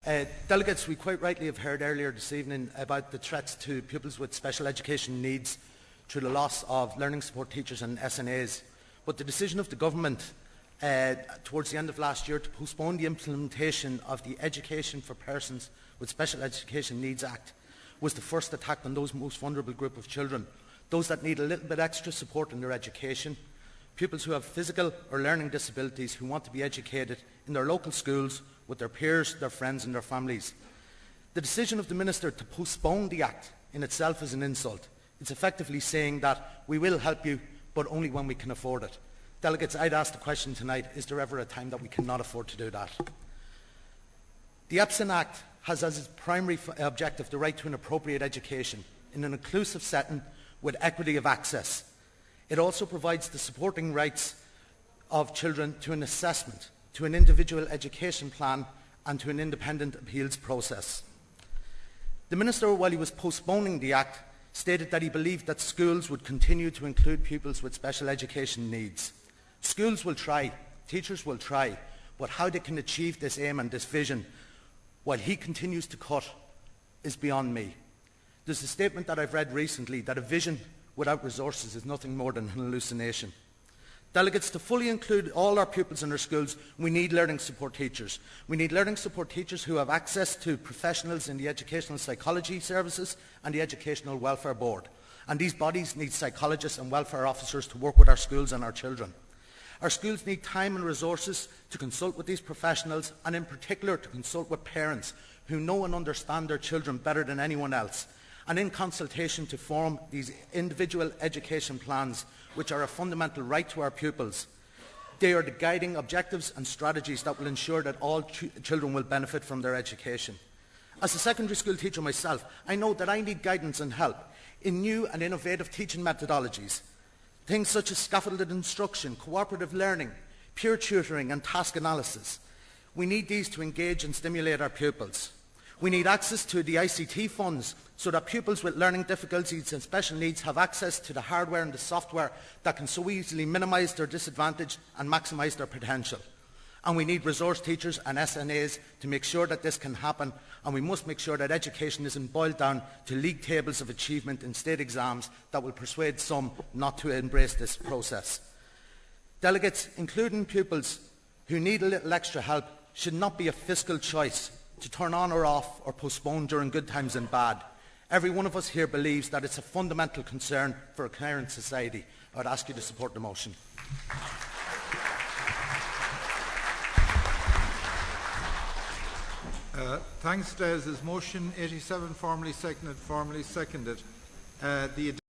Delegates, we quite rightly have heard earlier this evening about the threats to pupils with special education needs through the loss of learning support teachers and SNAs. But the decision of the government towards the end of last year to postpone the implementation of the Education for Persons with Special Education Needs Act was the first attack on those most vulnerable group of children, those that need a little bit extra support in their education, pupils who have physical or learning disabilities who want to be educated in their local schools with their peers, their friends and their families. The decision of the Minister to postpone the Act in itself is an insult. It's effectively saying that we will help you, but only when we can afford it. Delegates, I'd ask the question tonight, is there ever a time that we cannot afford to do that? The EPSIN Act has as its primary objective the right to an appropriate education in an inclusive setting with equity of access. It also provides the supporting rights of children to an assessment, to an individual education plan and to an independent appeals process. The Minister, while he was postponing the Act, stated that he believed that schools would continue to include pupils with special education needs. Schools will try, teachers will try, but how they can achieve this aim and this vision while he continues to cut is beyond me. There's a statement that I've read recently that a vision without resources is nothing more than an hallucination. Delegates, to fully include all our pupils in our schools, we need learning support teachers. We need learning support teachers who have access to professionals in the Educational Psychology Services and the Educational Welfare Board. And these bodies need psychologists and welfare officers to work with our schools and our children. Our schools need time and resources to consult with these professionals, and in particular to consult with parents who know and understand their children better than anyone else, and in consultation to form these individual education plans, which are a fundamental right to our pupils. They are the guiding objectives and strategies that will ensure that all children will benefit from their education. As a secondary school teacher myself, I know that I need guidance and help in new and innovative teaching methodologies. Things such as scaffolded instruction, cooperative learning, peer tutoring and task analysis. We need these to engage and stimulate our pupils. We need access to the ICT funds so that pupils with learning difficulties and special needs have access to the hardware and the software that can so easily minimise their disadvantage and maximise their potential. And we need resource teachers and SNAs to make sure that this can happen, and we must make sure that education isn't boiled down to league tables of achievement in state exams that will persuade some not to embrace this process. Delegates, including pupils who need a little extra help, should not be a fiscal choice to turn on or off or postpone during good times and bad. Every one of us here believes that it's a fundamental concern for a caring society. I would ask you to support the motion. Thanks, Des. Is motion 87 formally seconded? The